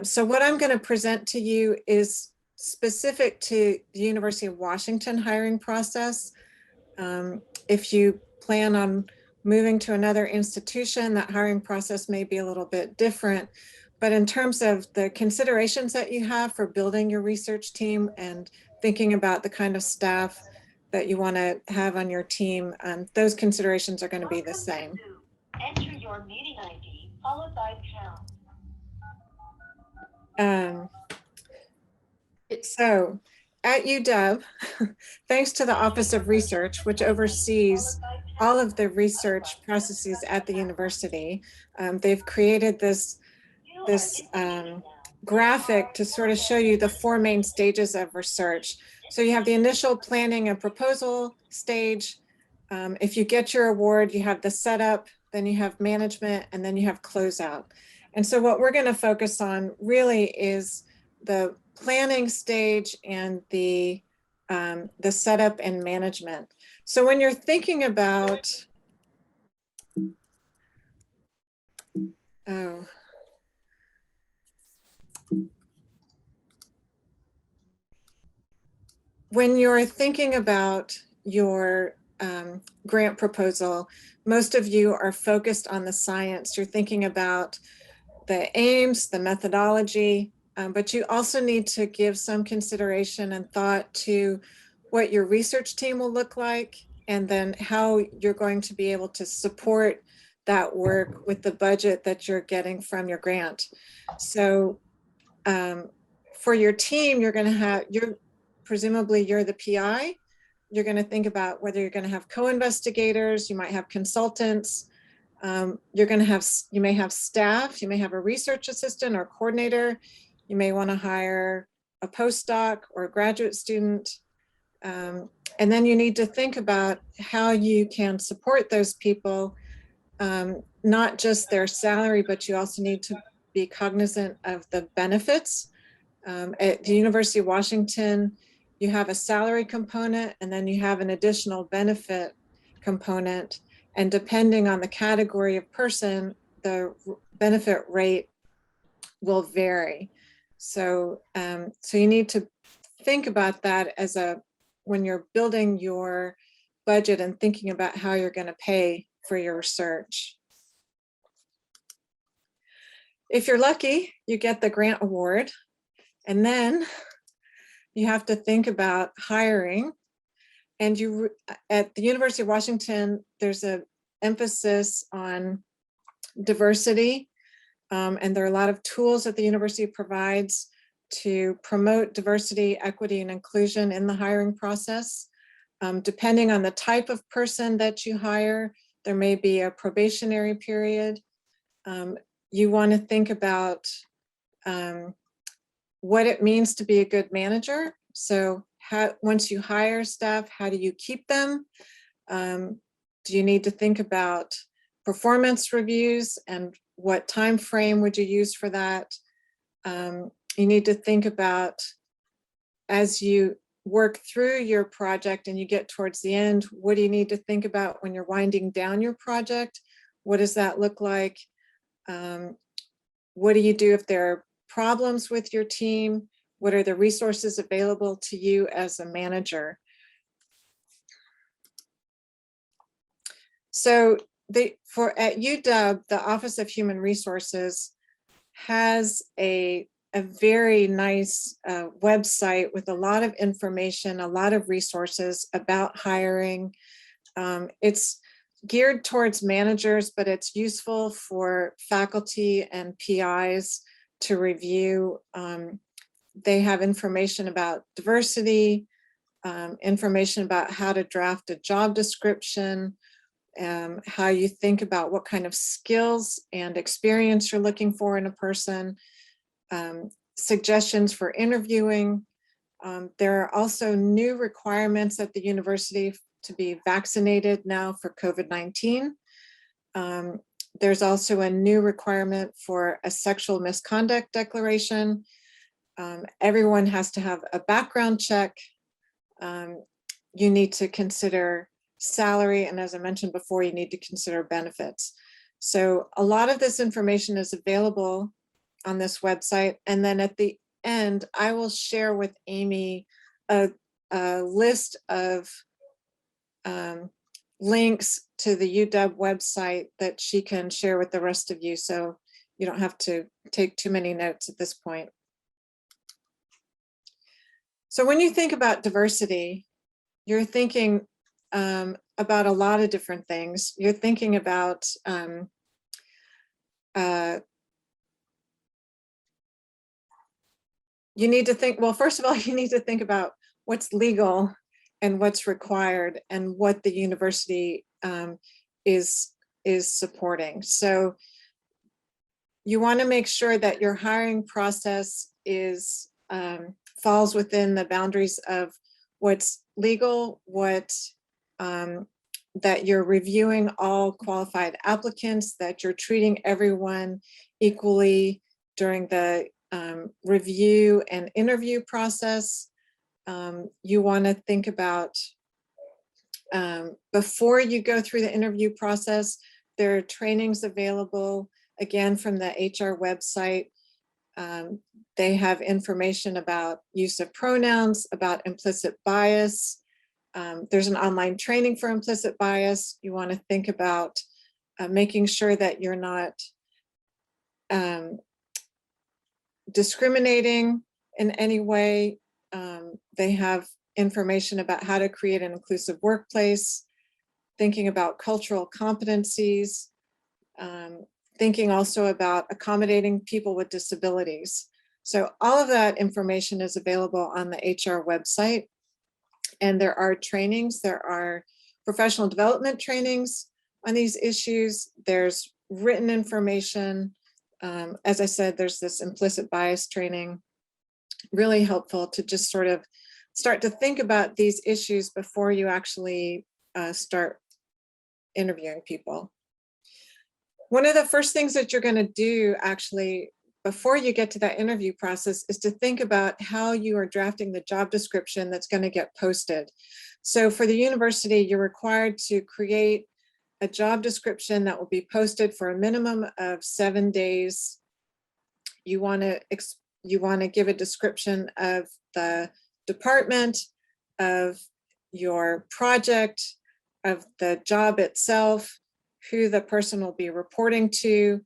So what I'm going to present to you is specific to the University of Washington hiring process. If you plan on moving to another institution, that hiring process may be a little bit different. But in terms of the considerations that you have for building your research team and thinking about the kind of staff that you want to have on your team, those considerations are going to be the same. Enter your meeting ID followed by pound. So at UW, thanks to the Office of Research, which oversees all of the research processes at the university, they've created this graphic to sort of show you the four main stages of research. So you have the initial planning and proposal stage. If you get your award, you have the setup, then you have management, and then you have closeout. And so what we're going to focus on really is the planning stage and the setup and management. So when you're thinking about, when you're thinking about your grant proposal, most of you are focused on the science. You're thinking about the aims, the methodology, but you also need to give some consideration and thought to what your research team will look like, and then how you're going to be able to support that work with the budget that you're getting from your grant. So for your team, you're going to have, presumably you're the PI. You're going to think about whether you're going to have co-investigators, you might have consultants, you may have staff, you may have a research assistant or coordinator, you may want to hire a postdoc or a graduate student. And then you need to think about how you can support those people, not just their salary, but you also need to be cognizant of the benefits. At the University of Washington, you have a salary component, and then you have an additional benefit component. And depending on the category of person, the benefit rate will vary. So, so you need to think about that when you're building your budget and thinking about how you're going to pay for your research. If you're lucky, you get the grant award, and then you have to think about hiring. And at the University of Washington, there's an emphasis on diversity. And there are a lot of tools that the university provides to promote diversity, equity, and inclusion in the hiring process. Depending on the type of person that you hire, there may be a probationary period. You want to think about what it means to be a good manager. So once you hire staff, how do you keep them? Do you need to think about performance reviews, and what time frame would you use for that? You need to think about, as you work through your project and you get towards the end, what do you need to think about when you're winding down your project? What does that look like? What do you do if there are problems with your team? What are the resources available to you as a manager? So at UW, the Office of Human Resources has a very nice website with a lot of information, a lot of resources about hiring. It's geared towards managers, but it's useful for faculty and PIs to review. They have information about diversity, information about how to draft a job description, how you think about what kind of skills and experience you're looking for in a person, suggestions for interviewing. There are also new requirements at the university to be vaccinated now for COVID-19. There's also a new requirement for a sexual misconduct declaration. Everyone has to have a background check. You need to consider salary, and as I mentioned before, you need to consider benefits. So a lot of this information is available on this website. And then at the end, I will share with Amy a list of links to the UW website that she can share with the rest of you. So you don't have to take too many notes at this point. So when you think about diversity, you're thinking about a lot of different things. You're thinking about you need to think, well, first of all, you need to think about what's legal and what's required and what the university is supporting. So you want to make sure that your hiring process is falls within the boundaries of what's legal, what that you're reviewing all qualified applicants, that you're treating everyone equally during the review and interview process. You want to think about before you go through the interview process, there are trainings available, again, from the HR website. They have information about use of pronouns, about implicit bias. There's an online training for implicit bias. You want to think about making sure that you're not discriminating in any way. They have information about how to create an inclusive workplace, thinking about cultural competencies, thinking also about accommodating people with disabilities. So all of that information is available on the HR website. And there are trainings, there are professional development trainings on these issues. There's written information. As I said, there's this implicit bias training, really helpful to just sort of start to think about these issues before you actually start interviewing people. One of the first things that you're going to do actually before you get to that interview process is to think about how you are drafting the job description that's going to get posted. So for the university, you're required to create a job description that will be posted for a minimum of 7 days. You want to give a description of the department, of your project, of the job itself, who the person will be reporting to,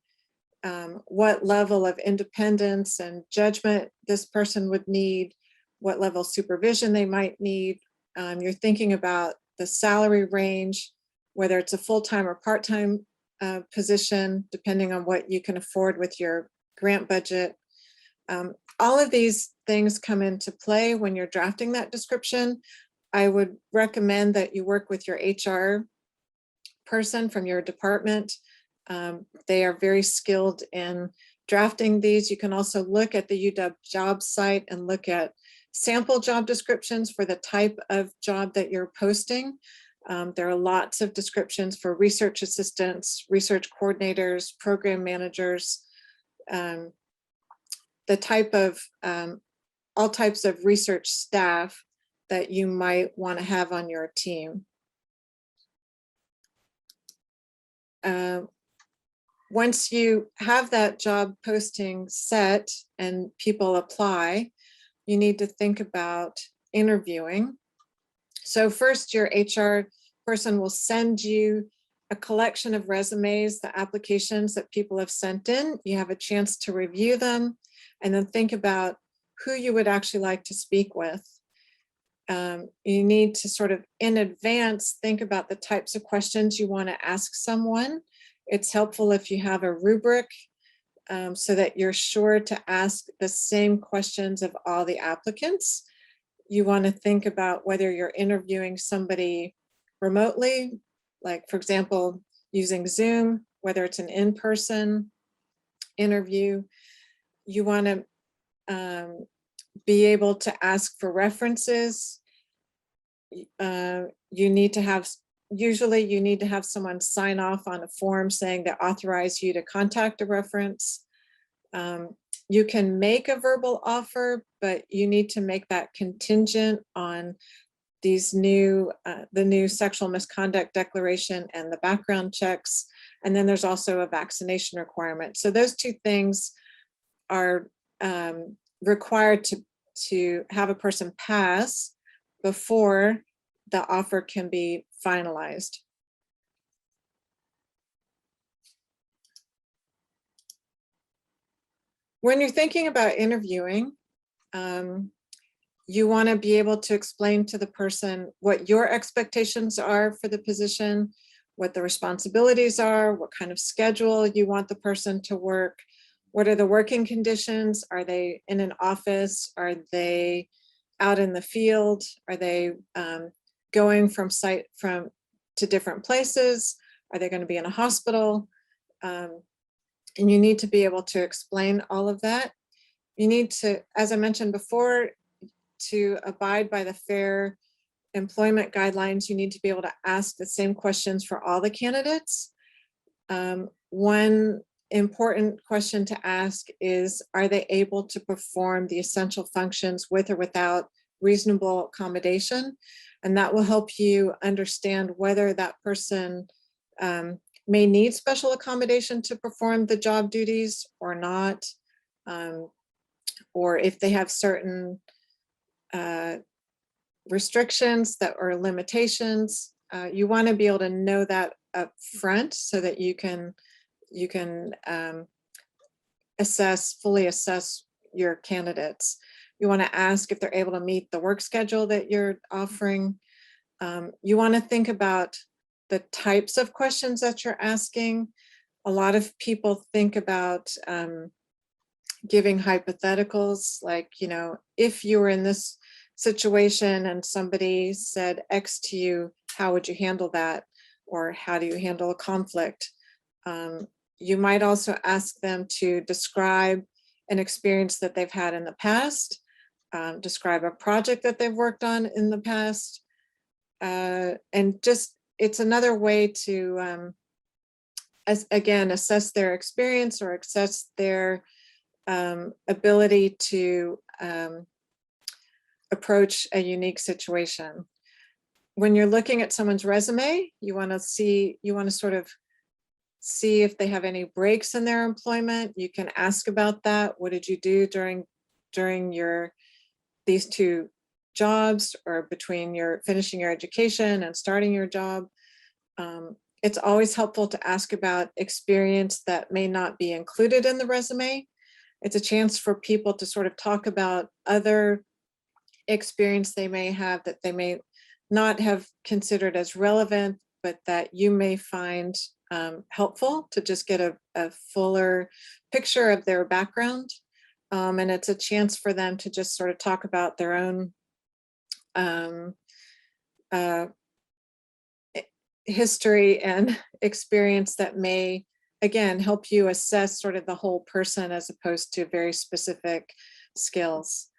what level of independence and judgment this person would need, what level of supervision they might need. You're thinking about the salary range, whether it's a full-time or part-time position, depending on what you can afford with your grant budget. All of these things come into play when you're drafting that description. I would recommend that you work with your HR person from your department. They are very skilled in drafting these. You can also look at the UW job site and look at sample job descriptions for the type of job that you're posting. There are lots of descriptions for research assistants, research coordinators, program managers, the type of, all types of research staff that you might want to have on your team. Once you have that job posting set and people apply, you need to think about interviewing. So first, your HR person will send you a collection of resumes, the applications that people have sent in. You have a chance to review them and then think about who you would actually like to speak with. You need to sort of in advance think about the types of questions you want to ask someone. It's helpful if you have a rubric so that you're sure to ask the same questions of all the applicants. You want to think about whether you're interviewing somebody remotely, like for example, using Zoom, whether it's an in-person interview. You want to be able to ask for references. Usually you need to have someone sign off on a form saying they authorize you to contact a reference. You can make a verbal offer, but you need to make that contingent on these new, the new sexual misconduct declaration and the background checks. And then there's also a vaccination requirement. So those two things are required to have a person pass before the offer can be finalized. When you're thinking about interviewing, you want to be able to explain to the person what your expectations are for the position, what the responsibilities are, what kind of schedule you want the person to work, what are the working conditions, are they in an office, are they out in the field, are they going from site to different places, are they going to be in a hospital? And you need to be able to explain all of that. You need to, as I mentioned before, to abide by the fair employment guidelines, you need to be able to ask the same questions for all the candidates. One important question to ask is, are they able to perform the essential functions with or without reasonable accommodation? And that will help you understand whether that person may need special accommodation to perform the job duties or not, or if they have certain restrictions that or limitations. You want to be able to know that up front so that you can fully assess your candidates. You want to ask if they're able to meet the work schedule that you're offering. You want to think about the types of questions that you're asking. A lot of people think about giving hypotheticals, like, if you were in this situation and somebody said X to you, how would you handle that? Or how do you handle a conflict? You might also ask them to describe an experience that they've had in the past, describe a project that they've worked on in the past, and just, it's another way to, again, assess their experience or assess their ability to approach a unique situation. When you're looking at someone's resume, you want to sort of see if they have any breaks in their employment. You can ask about that. What did you do during these two jobs, or between your finishing your education and starting your job? It's always helpful to ask about experience that may not be included in the resume. It's a chance for people to sort of talk about other experience they may have that they may not have considered as relevant, but that you may find helpful to just get a fuller picture of their background. And it's a chance for them to just sort of talk about their own history and experience that may, again, help you assess sort of the whole person as opposed to very specific skills.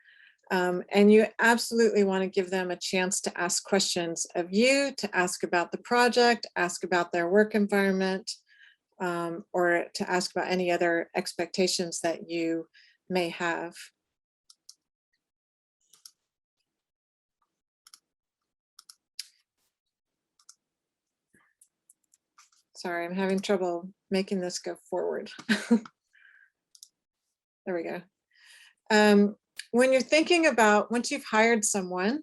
And you absolutely want to give them a chance to ask questions of you, to ask about the project, ask about their work environment, or to ask about any other expectations that you may have. Sorry, I'm having trouble making this go forward. There we go. When you're thinking about, once you've hired someone,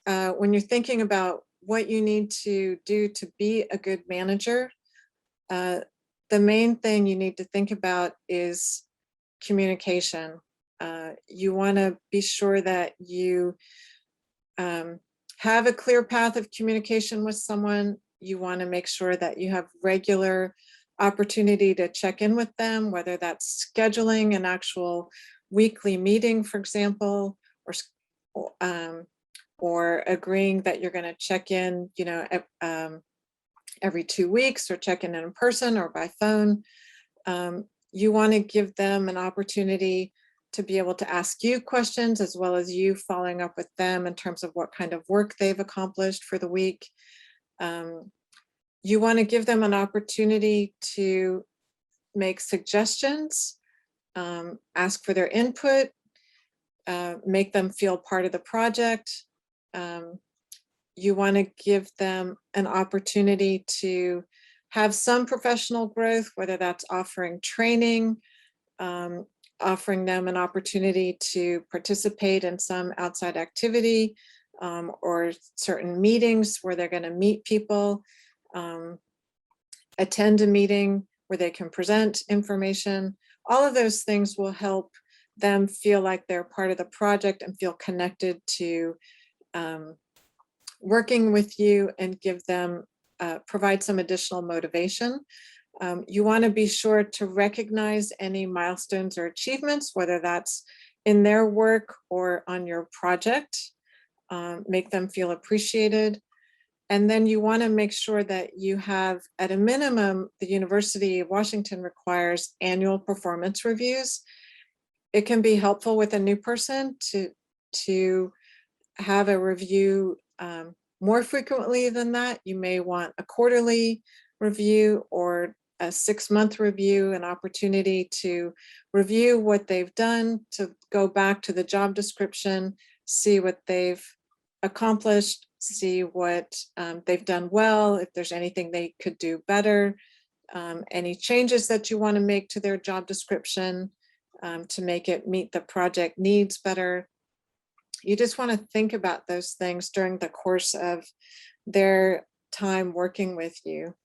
when you're thinking about what you need to do to be a good manager, the main thing you need to think about is communication. You want to be sure that you have a clear path of communication with someone. You want to make sure that you have regular opportunity to check in with them, whether that's scheduling an actual weekly meeting, for example, or agreeing that you're going to check in, every 2 weeks, or check in person or by phone. You want to give them an opportunity to be able to ask you questions, as well as you following up with them in terms of what kind of work they've accomplished for the week. You want to give them an opportunity to make suggestions, ask for their input, make them feel part of the project. You want to give them an opportunity to have some professional growth, whether that's offering training, offering them an opportunity to participate in some outside activity or certain meetings where they're going to meet people, attend a meeting where they can present information. All of those things will help them feel like they're part of the project and feel connected to working with you, and give them, provide some additional motivation. You want to be sure to recognize any milestones or achievements, whether that's in their work or on your project. Make them feel appreciated. And then you want to make sure that you have, at a minimum, the University of Washington requires annual performance reviews. It can be helpful with a new person to have a review more frequently than that. You may want a quarterly review or a 6-month review, an opportunity to review what they've done, to go back to the job description, see what they've accomplished, see what they've done well, if there's anything they could do better, any changes that you want to make to their job description to make it meet the project needs better. You just want to think about those things during the course of their time working with you.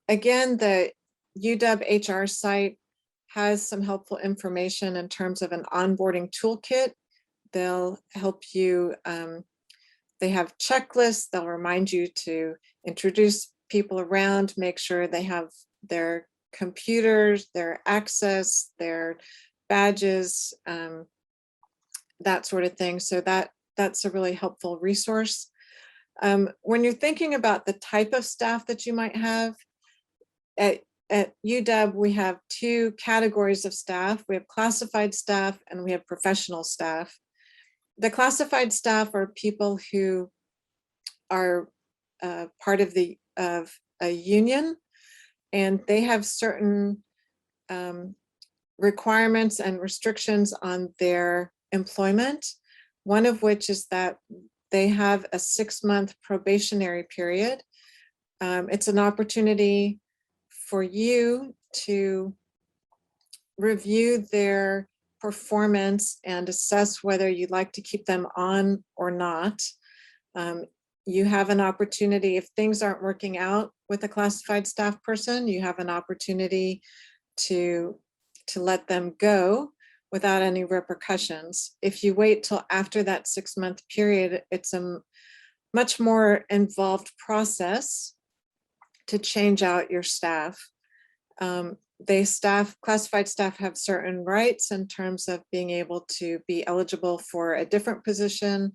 Again, the UW HR site has some helpful information in terms of an onboarding toolkit. They'll help you, they have checklists, they'll remind you to introduce people around, make sure they have their computers, their access, their badges, that sort of thing. So that's a really helpful resource. When you're thinking about the type of staff that you might have, at UW, we have 2 categories of staff. We have classified staff and we have professional staff. The classified staff are people who are part of a union, and they have certain requirements and restrictions on their employment, one of which is that they have a 6-month probationary period. It's an opportunity for you to review their performance and assess whether you'd like to keep them on or not. You have an opportunity, if things aren't working out with a classified staff person, you have an opportunity to let them go without any repercussions. If you wait till after that 6-month period, it's a much more involved process to change out your staff. Classified staff have certain rights in terms of being able to be eligible for a different position.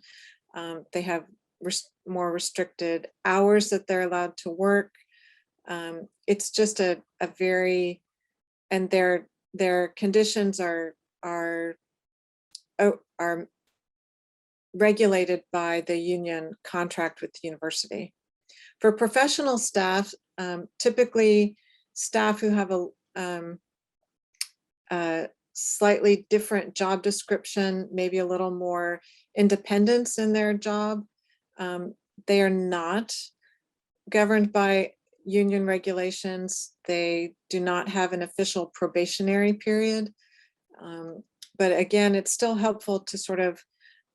They have more restricted hours that they're allowed to work. It's just a very, and their conditions are regulated by the union contract with the university. For professional staff, typically staff who have a slightly different job description, maybe a little more independence in their job, they are not governed by union regulations. They do not have an official probationary period. But again, it's still helpful to sort of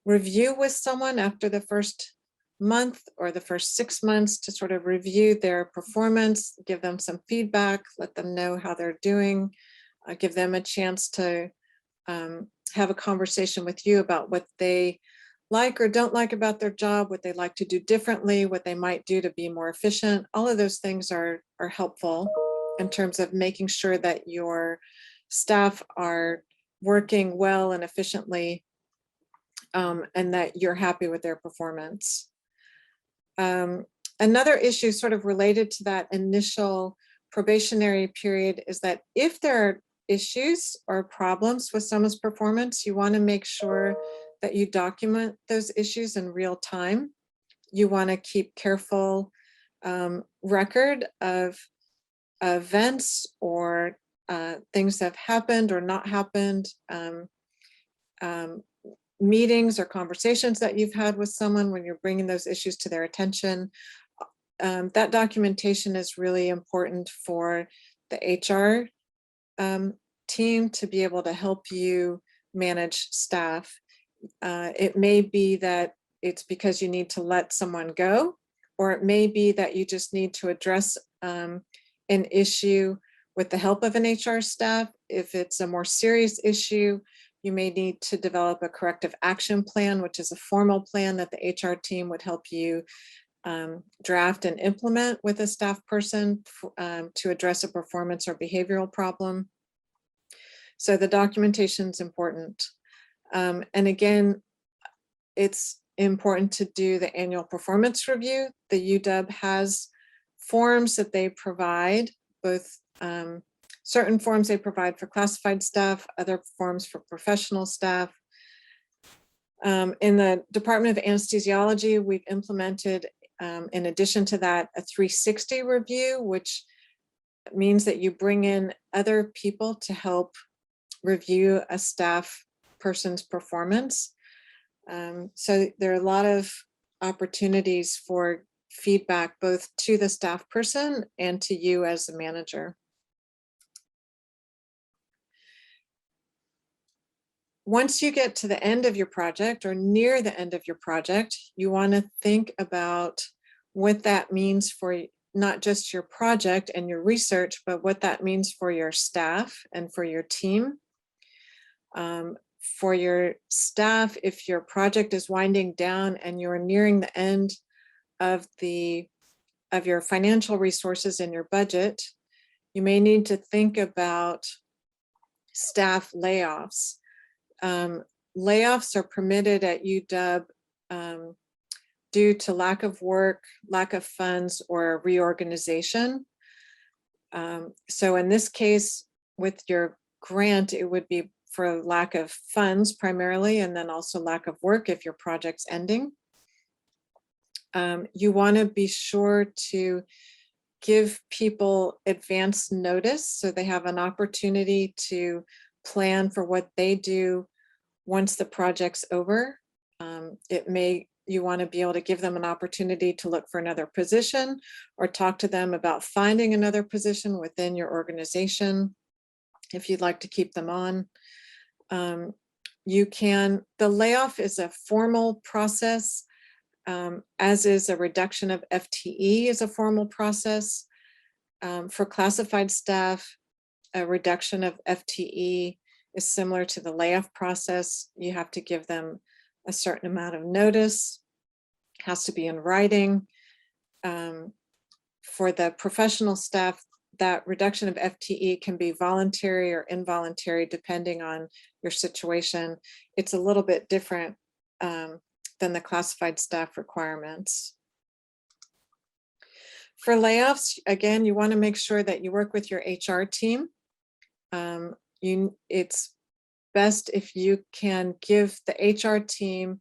review with someone after the first month or the first 6 months to sort of review their performance, give them some feedback, let them know how they're doing, give them a chance to have a conversation with you about what they like or don't like about their job, what they like to do differently, what they might do to be more efficient. All of those things are helpful in terms of making sure that your staff are working well and efficiently, and that you're happy with their performance. Another issue sort of related to that initial probationary period is that if there are issues or problems with someone's performance, you want to make sure that you document those issues in real time. You want to keep careful record of events or things that have happened or not happened, meetings or conversations that you've had with someone when you're bringing those issues to their attention. That documentation is really important for the HR team to be able to help you manage staff. It may be that it's because you need to let someone go, or it may be that you just need to address an issue with the help of an HR staff. If it's a more serious issue, you may need to develop a corrective action plan, which is a formal plan that the HR team would help you draft and implement with a staff person to address a performance or behavioral problem. So the documentation is important. And again, it's important to do the annual performance review. The UW has forms that they provide, both certain forms they provide for classified staff, other forms for professional staff. In the Department of Anesthesiology, we've implemented, in addition to that, a 360 review, which means that you bring in other people to help review a staff person's performance. So there are a lot of opportunities for feedback, both to the staff person and to you as the manager. Once you get to the end of your project or near the end of your project, you want to think about what that means for not just your project and your research, but what that means for your staff and for your team. For your staff, if your project is winding down and you're nearing the end of your financial resources in your budget, you may need to think about staff layoffs. Layoffs are permitted at UW due to lack of work, lack of funds, or reorganization. So in this case, with your grant, it would be for lack of funds primarily, and then also lack of work if your project's ending. You want to be sure to give people advance notice so they have an opportunity to plan for what they do once the project's over. You want to be able to give them an opportunity to look for another position or talk to them about finding another position within your organization if you'd like to keep them on. The layoff is a formal process, as is a reduction of FTE is a formal process. For classified staff, a reduction of FTE is similar to the layoff process. You have to give them a certain amount of notice, has to be in writing. For the professional staff, that reduction of FTE can be voluntary or involuntary depending on your situation. It's a little bit different than the classified staff requirements. For layoffs, again, you want to make sure that you work with your HR team. It's best if you can give the HR team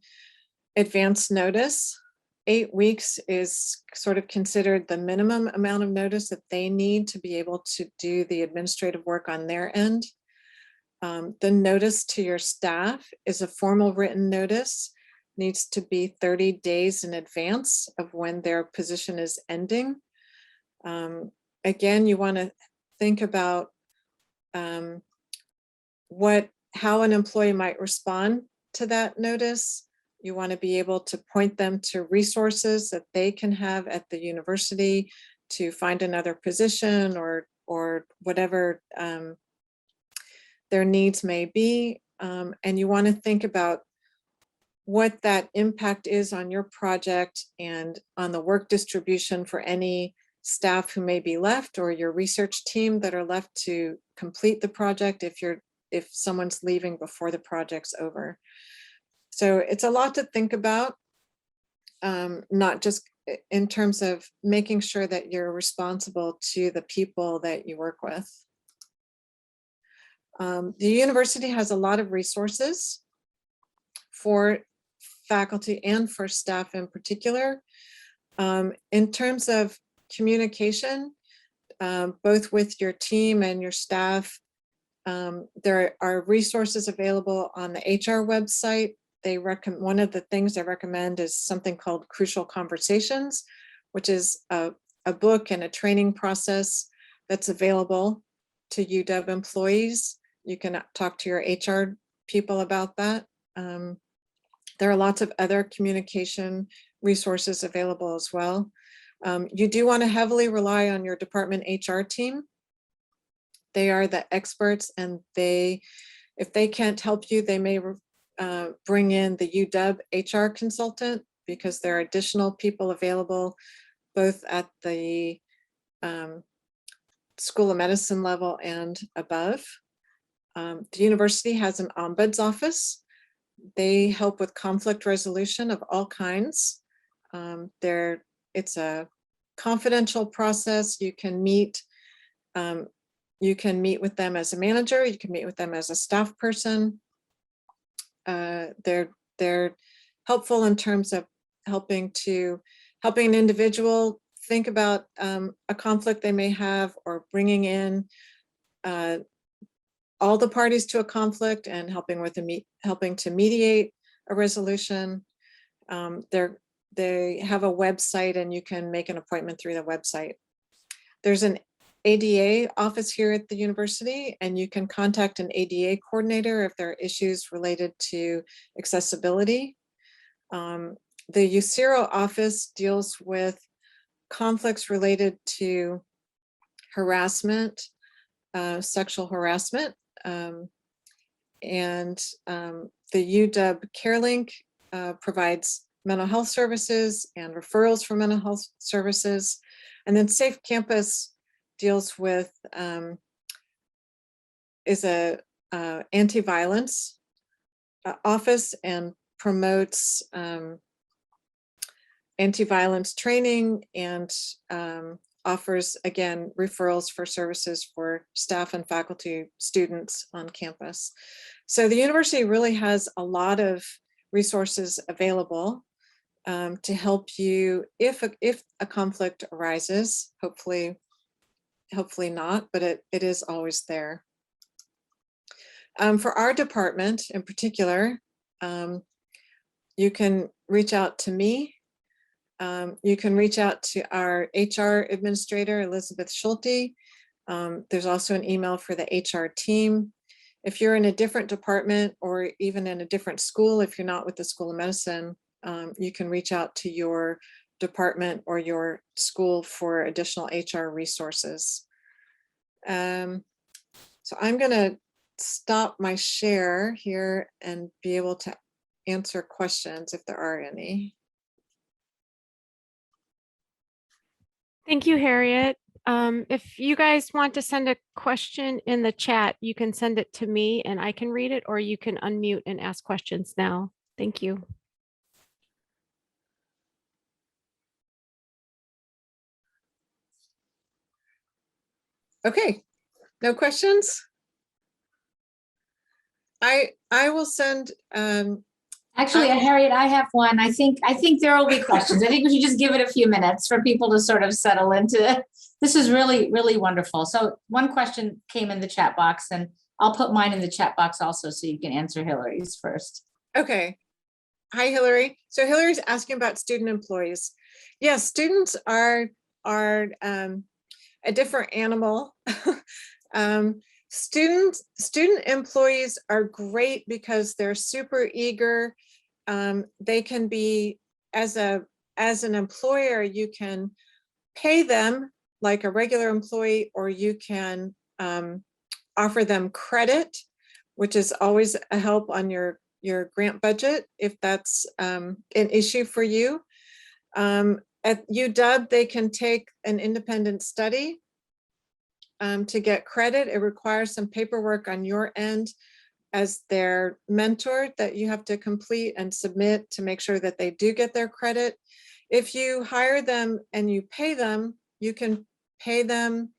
advance notice. 8 weeks is sort of considered the minimum amount of notice that they need to be able to do the administrative work on their end. The notice to your staff is a formal written notice, needs to be 30 days in advance of when their position is ending. Again, you want to think about how an employee might respond to that notice. You want to be able to point them to resources that they can have at the university to find another position or whatever their needs may be. And you want to think about what that impact is on your project and on the work distribution for any staff who may be left, or your research team that are left to complete the project if someone's leaving before the project's over. So it's a lot to think about, not just in terms of making sure that you're responsible to the people that you work with. The university has a lot of resources for faculty and for staff in particular. In terms of communication, both with your team and your staff, there are resources available on the HR website. One of the things they recommend is something called Crucial Conversations, which is a book and a training process that's available to UW employees. You can talk to your HR people about that. There are lots of other communication resources available as well. You do want to heavily rely on your department HR team. They are the experts, and if they can't help you, they may bring in the UW HR consultant, because there are additional people available both at the School of Medicine level and above. The university has an ombuds office. They help with conflict resolution of all kinds. It's a confidential process. You can meet with them as a manager. You can meet with them as a staff person. They're helpful in terms of helping an individual think about a conflict they may have, or bringing in all the parties to a conflict and helping to mediate a resolution. They have a website, and you can make an appointment through the website. There's an ADA office here at the university, and you can contact an ADA coordinator if there are issues related to accessibility. The UCERO office deals with conflicts related to harassment, sexual harassment, and the UW CareLink provides mental health services and referrals for mental health services. And then Safe Campus deals with, is a anti-violence office, and promotes anti-violence training, and offers, again, referrals for services for staff and faculty, students on campus. So the university really has a lot of resources available to help you if a conflict arises. Hopefully not, but it is always there. For our department in particular, you can reach out to me. You can reach out to our HR administrator, Elizabeth Schulte. There's also an email for the HR team. If you're in a different department, or even in a different school, if you're not with the School of Medicine, you can reach out to your department or your school for additional HR resources. So I'm going to stop my share here and be able to answer questions if there are any. Thank you, Harriet. If you guys want to send a question in the chat, you can send it to me and I can read it, or you can unmute and ask questions now. Thank you. Okay, no questions? I will send. Actually, Harriet, I have one. I think there will be questions. I think we should just give it a few minutes for people to sort of settle into it. This is really, really wonderful. So one question came in the chat box, and I'll put mine in the chat box also, so you can answer Hillary's first. Okay. Hi, Hillary. So Hillary's asking about student employees. Yes, students are a different animal. Student employees are great because they're super eager. They can be, as an employer, you can pay them like a regular employee, or you can offer them credit, which is always a help on your grant budget if that's an issue for you. At UW, they can take an independent study to get credit. It requires some paperwork on your end as their mentor that you have to complete and submit to make sure that they do get their credit. If you hire them and you pay them, you can pay them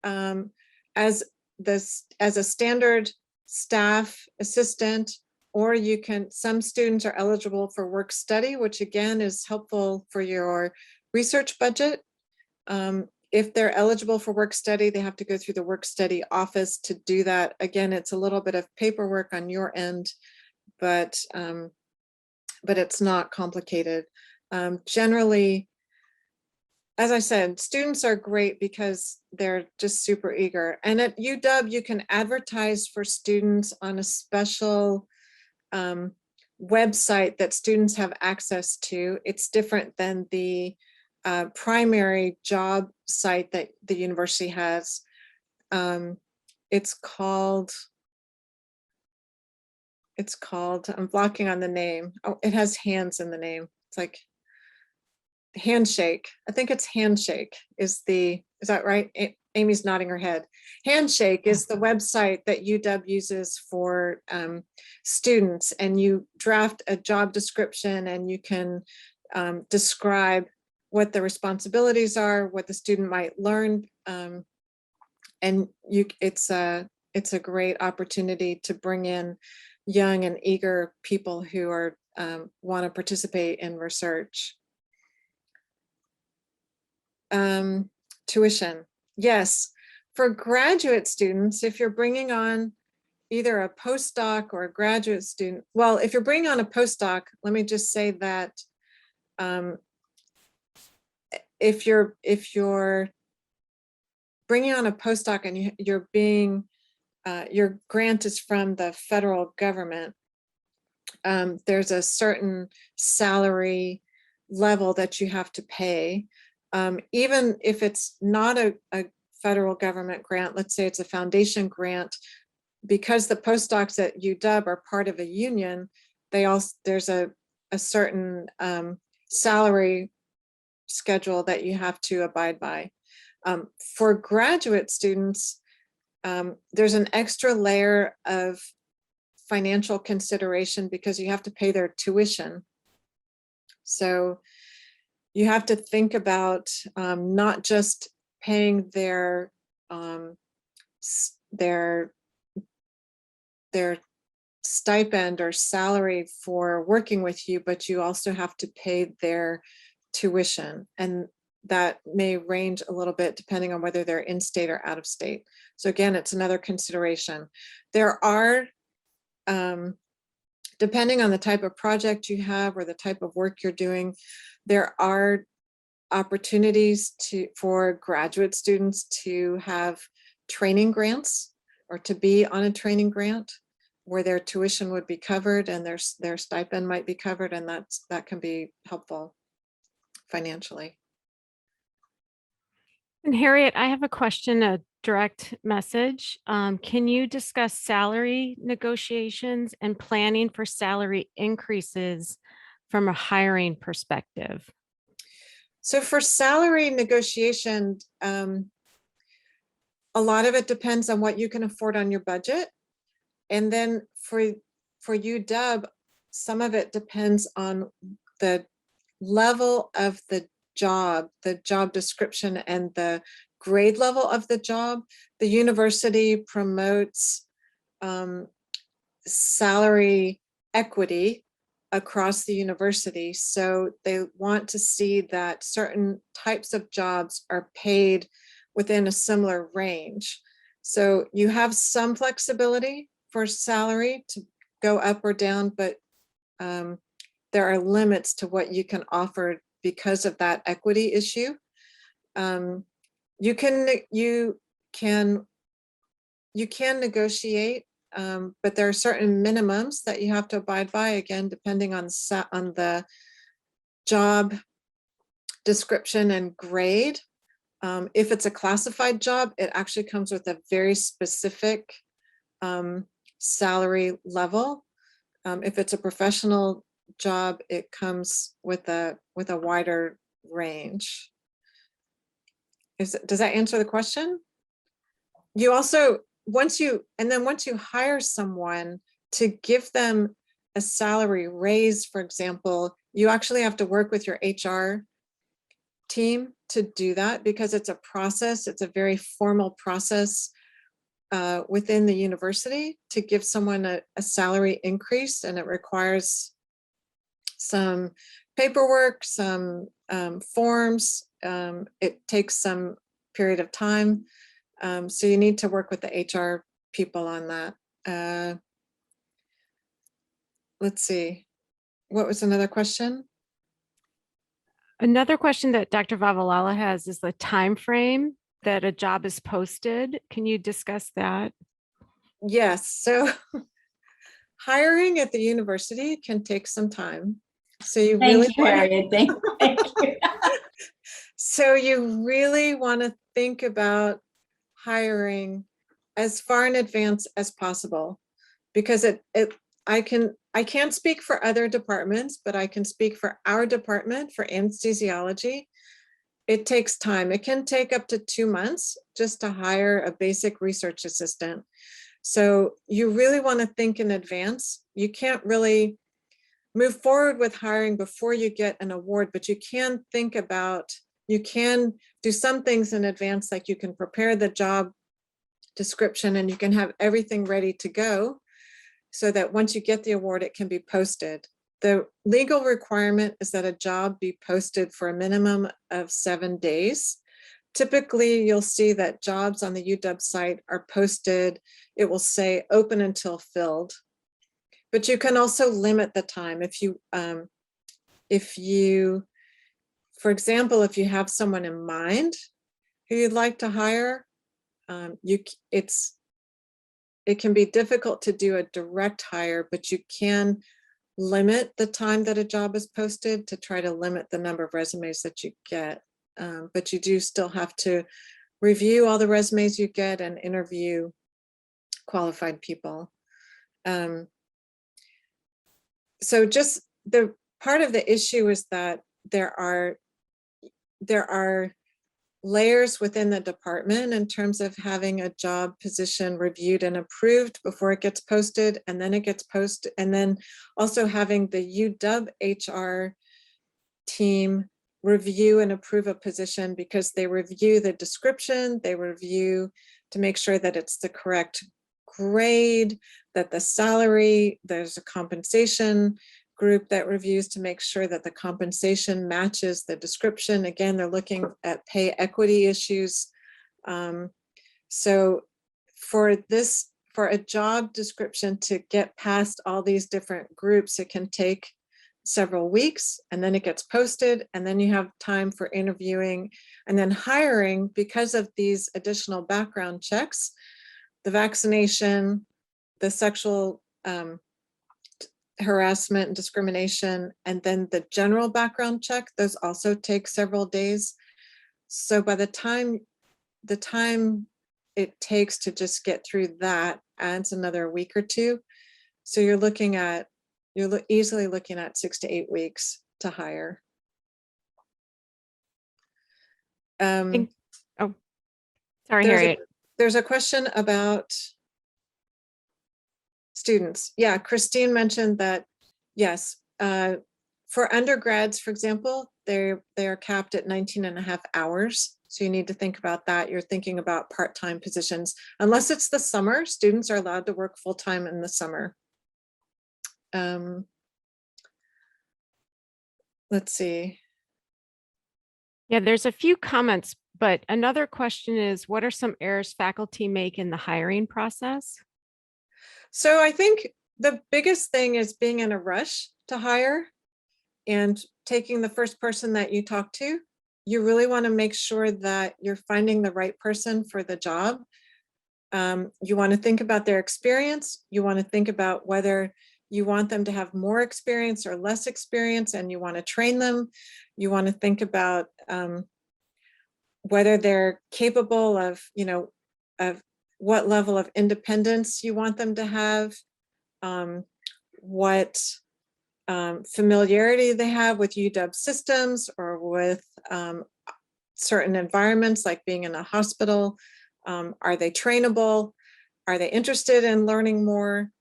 as a standard staff assistant, or you can, some students are eligible for work study, which again is helpful for your research budget. If they're eligible for work study, they have to go through the work study office to do that. Again, it's a little bit of paperwork on your end, but it's not complicated. Generally, as I said, students are great because they're just super eager. And at UW, you can advertise for students on a special website that students have access to. It's different than the primary job site that the university has. It's called, I'm blocking on the name. Oh, it has hands in the name. It's like Handshake. I think it's Handshake is that right? Amy's nodding her head. Handshake is the website that UW uses for students, and you draft a job description and you can describe what the responsibilities are, what the student might learn. And it's a great opportunity to bring in young and eager people who are want to participate in research. Tuition. Yes, for graduate students, if you're bringing on either a postdoc or a graduate student, well, if you're bringing on a postdoc, let me just say that if you're bringing on a postdoc and you're being, your grant is from the federal government, there's a certain salary level that you have to pay. Even if it's not a federal government grant, let's say it's a foundation grant, because the postdocs at UW are part of a union, there's a certain salary schedule that you have to abide by. For graduate students, there's an extra layer of financial consideration because you have to pay their tuition. So you have to think about not just paying their stipend or salary for working with you, but you also have to pay their tuition, and that may range a little bit depending on whether they're in state or out of state. So again, it's another consideration. There are, depending on the type of project you have or the type of work you're doing, there are opportunities for graduate students to have training grants or to be on a training grant where their tuition would be covered and their stipend might be covered, and that can be helpful financially. And Harriet, I have a question, a direct message. Can you discuss salary negotiations and planning for salary increases from a hiring perspective? So for salary negotiation, a lot of it depends on what you can afford on your budget. And then for UW, some of it depends on the level of the job description and the grade level of the job. The university promotes salary equity across the university. So they want to see that certain types of jobs are paid within a similar range. So you have some flexibility for salary to go up or down, but there are limits to what you can offer because of that equity issue. You can negotiate, but there are certain minimums that you have to abide by, again, depending on the job description and grade. If it's a classified job, it actually comes with a very specific salary level. If it's a professional job, it comes with a wider range. Does that answer the question? You also, once you hire someone, to give them a salary raise, for example, you actually have to work with your HR team to do that, because it's a process. It's a very formal process within the university to give someone a salary increase, and it requires some paperwork, some forms. It takes some period of time. So you need to work with the HR people on that. Let's see, what was another question? Another question that Dr. Vavalala has is the time frame that a job is posted. Can you discuss that? Yes, so hiring at the university can take some time. So you really Thank you, Harriet. Thank you. So you really want to think about hiring as far in advance as possible, because I can't speak for other departments, but I can speak for our department for anesthesiology. It takes time. It can take up to 2 months just to hire a basic research assistant. So you really want to think in advance. You can't really move forward with hiring before you get an award, but you can think about, you can do some things in advance, like you can prepare the job description and you can have everything ready to go so that once you get the award, it can be posted. The legal requirement is that a job be posted for a minimum of 7 days. Typically, you'll see that jobs on the UW site are posted. It will say open until filled. But you can also limit the time if you, for example, if you have someone in mind who you'd like to hire, it can be difficult to do a direct hire, but you can limit the time that a job is posted to try to limit the number of resumes that you get. But you do still have to review all the resumes you get and interview qualified people. So just the part of the issue is that there are layers within the department in terms of having a job position reviewed and approved before it gets posted, and then it gets posted, and then also having the UW HR team review and approve a position, because they review the description, they review to make sure that it's the correct grade, that the salary, there's a compensation group that reviews to make sure that the compensation matches the description. Again, they're looking at pay equity issues. So for a job description to get past all these different groups, it can take several weeks, and then it gets posted, and then you have time for interviewing and then hiring because of these additional background checks, the vaccination, the sexual harassment and discrimination, and then the general background check. Those also take several days. So by the time it takes to just get through that adds another week or two. So you're easily looking at 6 to 8 weeks to hire. Oh, sorry, There's Harriet. There's a question about students. Yeah, Christine mentioned that, yes, for undergrads, for example, they are capped at 19.5 hours. So you need to think about that. You're thinking about part-time positions. Unless it's the summer, students are allowed to work full-time in the summer. Let's see. Yeah, there's a few comments, but another question is, what are some errors faculty make in the hiring process? So I think the biggest thing is being in a rush to hire and taking the first person that you talk to. You really want to make sure that you're finding the right person for the job. You want to think about their experience. You want to think about whether you want them to have more experience or less experience, and you want to train them. You want to think about whether they're capable of, of what level of independence you want them to have, what familiarity they have with UW systems or with certain environments, like being in a hospital. Are they trainable? Are they interested in learning more?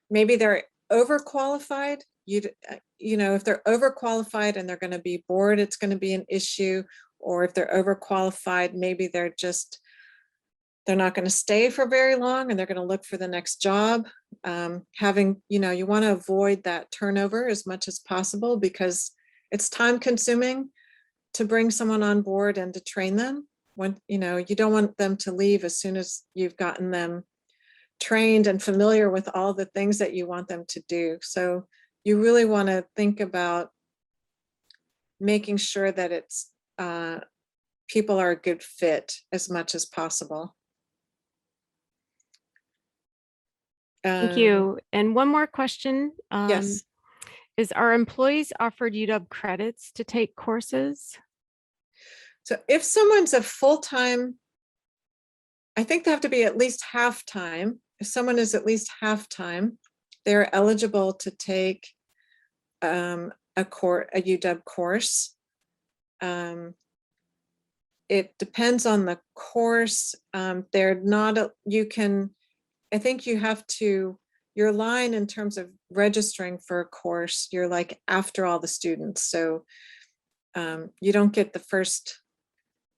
Maybe they're overqualified? If they're overqualified and they're going to be bored, it's going to be an issue. Or if they're overqualified, maybe they're not going to stay for very long and they're going to look for the next job. You want to avoid that turnover as much as possible, because it's time consuming to bring someone on board and to train them. You don't want them to leave as soon as you've gotten them trained and familiar with all the things that you want them to do. So you really want to think about making sure that it's people are a good fit as much as possible. Thank you. And one more question. Yes. Is our employees offered UW credits to take courses? So if someone's a full-time, I think they have to be at least half-time. If someone is at least half-time, they're eligible to take a UW course. It depends on the course. They're not, I think you have to, your line in terms of registering for a course, you're like after all the students. So you don't get the first,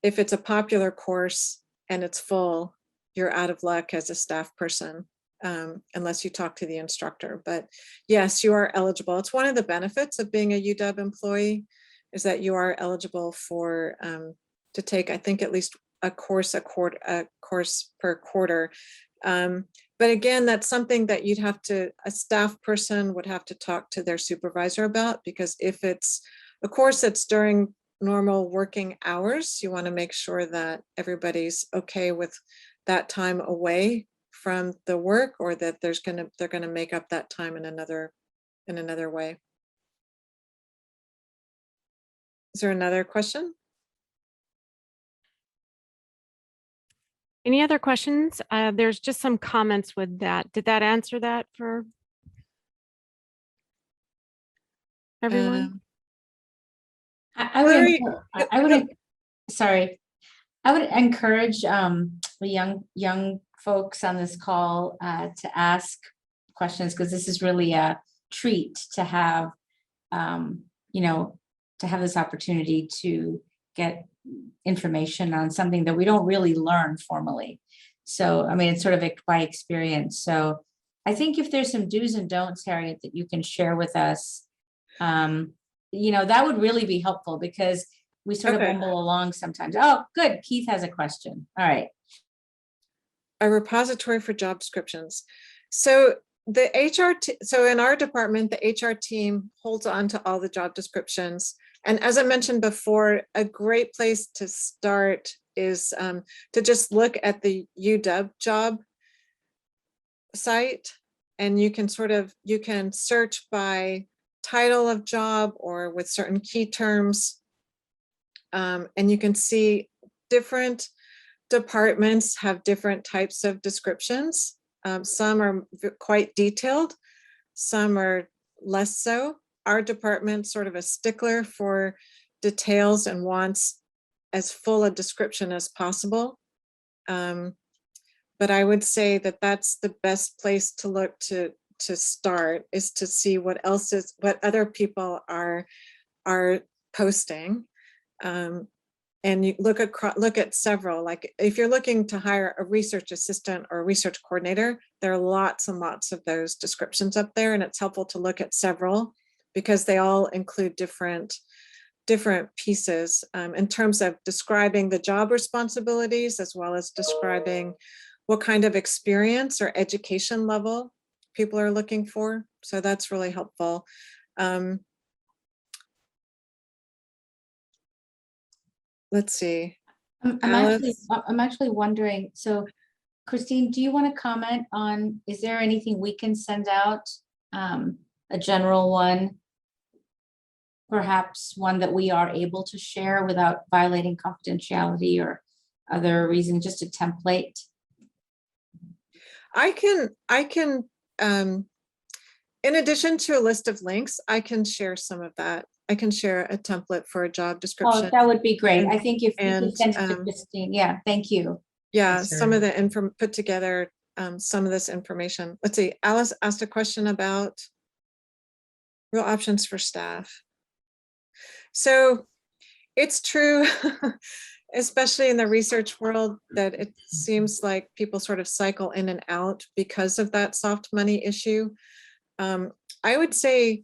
if it's a popular course and it's full, you're out of luck as a staff person, unless you talk to the instructor. But yes, you are eligible. It's one of the benefits of being a UW employee is that you are eligible for to take, I think, at least a course per quarter. But again, that's something that you'd have to, a staff person would have to talk to their supervisor about, because if it's a course that's during normal working hours, you want to make sure that everybody's okay with that time away from the work, or that they're going to make up that time in another way. Is there another question? Any other questions? There's just some comments with that. Did that answer that for everyone? I would, sorry, I would encourage the young folks on this call to ask questions, because this is really a treat to have, to have this opportunity to get information on something that we don't really learn formally. So, I mean, it's sort of by experience. So I think if there's some do's and don'ts, Harriet, that you can share with us, that would really be helpful, because we sort of bumble along sometimes. Oh, good. Keith has a question. All right. A repository for job descriptions. So the so in our department, the HR team holds on to all the job descriptions. And as I mentioned before, a great place to start is to just look at the UW job site, and you can search by title of job or with certain key terms. And you can see different departments have different types of descriptions. Some are quite detailed, some are less so. Our department's sort of a stickler for details and wants as full a description as possible. But I would say that that's the best place to look to start, is to see what other people are posting. And you look at several, like if you're looking to hire a research assistant or a research coordinator, there are lots and lots of those descriptions up there, and it's helpful to look at several, because they all include different pieces in terms of describing the job responsibilities, as well as describing what kind of experience or education level people are looking for. So that's really helpful. Let's see. I'm actually wondering, so Christine, do you want to comment on, is there anything we can send out, a general one, perhaps one that we are able to share without violating confidentiality or other reasons, just a template? I can in addition to a list of links, I can share some of that. I can share a template for a job description. Oh, that would be great. I think if you and, could send it to Christine. Yeah, thank you. Yeah, Yes, some of the put together some of this information. Let's see, Alice asked a question about real options for staff. So it's true, especially in the research world, that it seems like people sort of cycle in and out because of that soft money issue. I would say,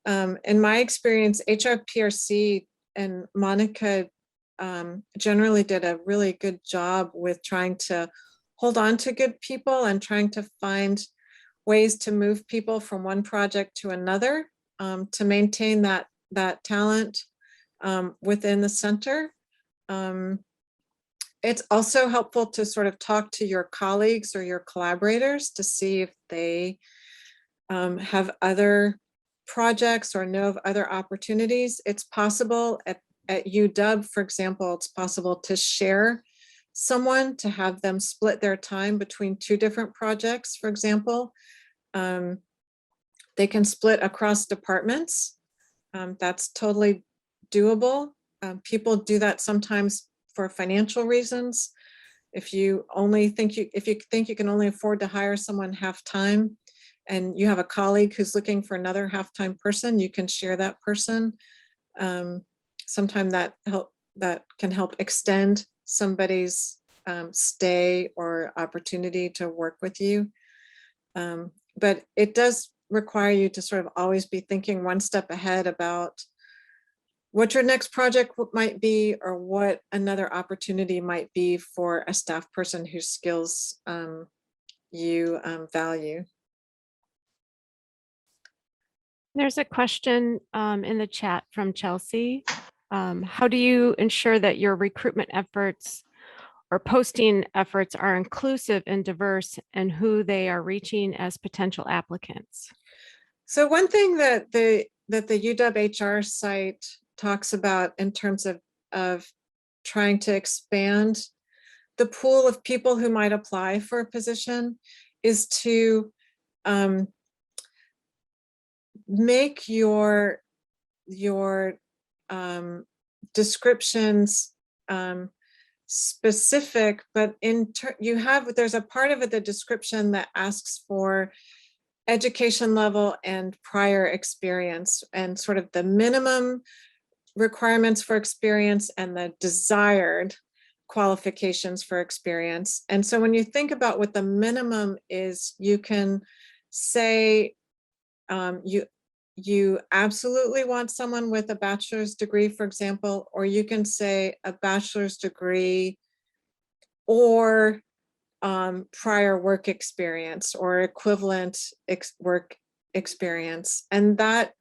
in my experience, HIPRC and Monica generally did a really good job with trying to hold on to good people and trying to find ways to move people from one project to another, to maintain that talent within the center. It's also helpful to sort of talk to your colleagues or your collaborators to see if they have other projects or know of other opportunities. It's possible at UW, for example, it's possible to share someone, to have them split their time between 2 different projects, for example. They can split across departments. That's totally doable. People do that sometimes for financial reasons. If you think you can only afford to hire someone half-time, and you have a colleague who's looking for another half-time person, you can share that person. Sometimes that can help extend somebody's stay or opportunity to work with you. But it does require you to sort of always be thinking one step ahead about what your next project might be, or what another opportunity might be for a staff person whose skills you value. There's a question in the chat from Chelsea. How do you ensure that your recruitment efforts or posting efforts are inclusive and diverse, and who they are reaching as potential applicants? So one thing that the UW HR site talks about in terms of trying to expand the pool of people who might apply for a position is to make your descriptions specific, but there's a part of it, the description, that asks for education level and prior experience, and sort of the minimum requirements for experience and the desired qualifications for experience. And so when you think about what the minimum is, you can say you absolutely want someone with a bachelor's degree, for example, or you can say a bachelor's degree or prior work experience or equivalent work experience. And that's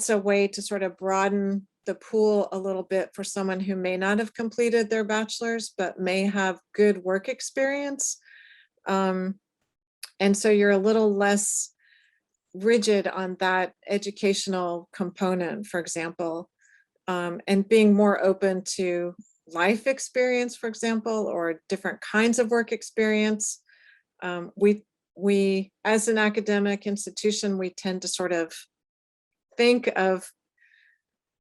a way to sort of broaden the pool a little bit for someone who may not have completed their bachelor's, but may have good work experience. And so you're a little less rigid on that educational component, for example, and being more open to life experience, for example, or different kinds of work experience. We as an academic institution, we tend to sort of think of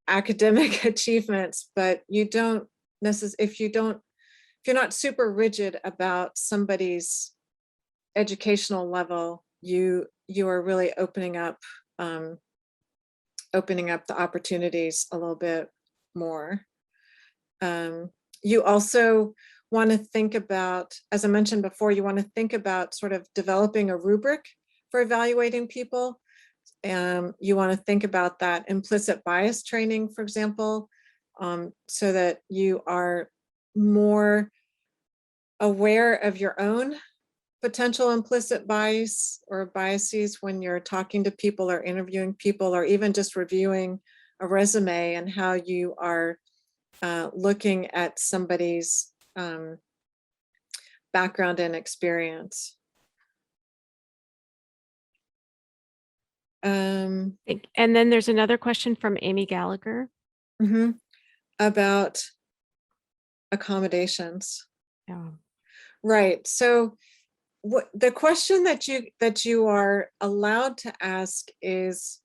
academic achievements, but you don't necessarily, if you're not super rigid about somebody's educational level, you are really opening up the opportunities a little bit more. You also want to think about, as I mentioned before, you want to think about sort of developing a rubric for evaluating people. You want to think about that implicit bias training, for example, so that you are more aware of your own potential implicit bias or biases when you're talking to people or interviewing people, or even just reviewing a resume, and how you are looking at somebody's background and experience. And then there's another question from Amy Gallagher. About accommodations. Yeah. Right. So what the question that you are allowed to ask is,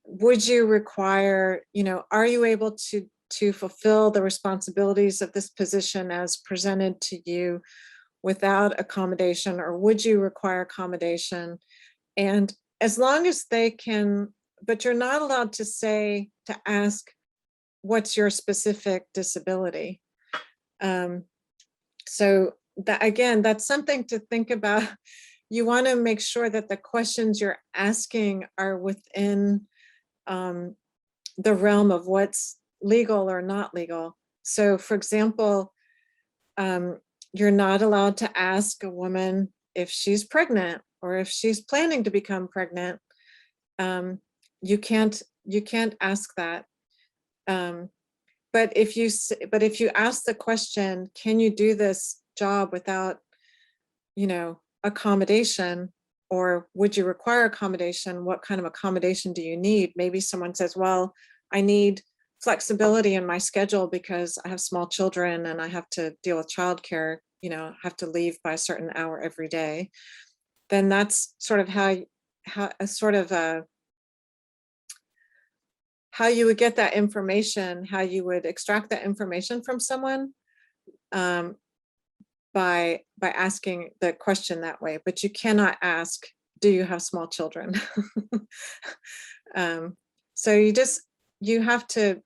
would you require, are you able to fulfill the responsibilities of this position as presented to you without accommodation, or would you require accommodation? And as long as they can, but you're not allowed to ask, what's your specific disability? So that, again, that's something to think about. You want to make sure that the questions you're asking are within the realm of what's legal or not legal. So for example, you're not allowed to ask a woman if she's pregnant or if she's planning to become pregnant, you can't ask that. But if you ask the question, can you do this job without, accommodation, or would you require accommodation? What kind of accommodation do you need? Maybe someone says, well, I need flexibility in my schedule because I have small children and I have to deal with childcare, have to leave by a certain hour every day. Then that's sort of how you would get that information, how you would extract that information from someone, by asking the question that way. But you cannot ask, do you have small children? So you have to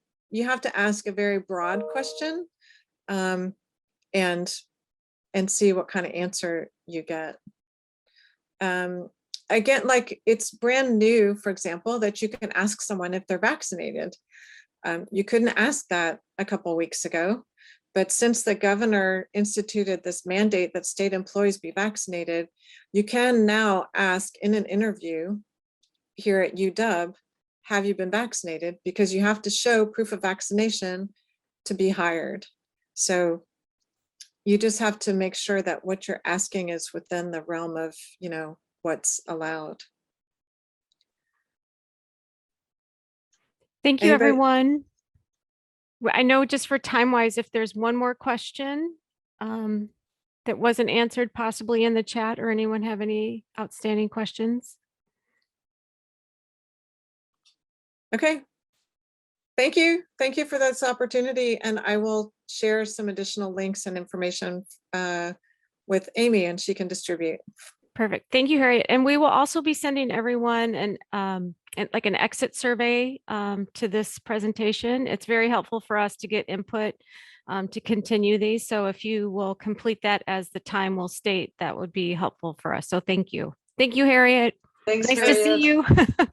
ask a very broad question, and see what kind of answer you get. Again, like, it's brand new, for example, that you can ask someone if they're vaccinated. You couldn't ask that a couple weeks ago, but since the governor instituted this mandate that state employees be vaccinated, you can now ask in an interview here at UW, have you been vaccinated? Because you have to show proof of vaccination to be hired. So you just have to make sure that what you're asking is within the realm of, what's allowed. Thank you, Anybody? everyone. I know, just for time wise, if there's one more question that wasn't answered, possibly in the chat, or anyone have any outstanding questions? Okay. Thank you. Thank you for this opportunity. And I will share some additional links and information with Amy, and she can distribute. Perfect. Thank you, Harriet. And we will also be sending everyone like an exit survey to this presentation. It's very helpful for us to get input to continue these. So if you will complete that as the time will state, that would be helpful for us. So thank you. Thank you, Harriet. Thanks, Nice to see you.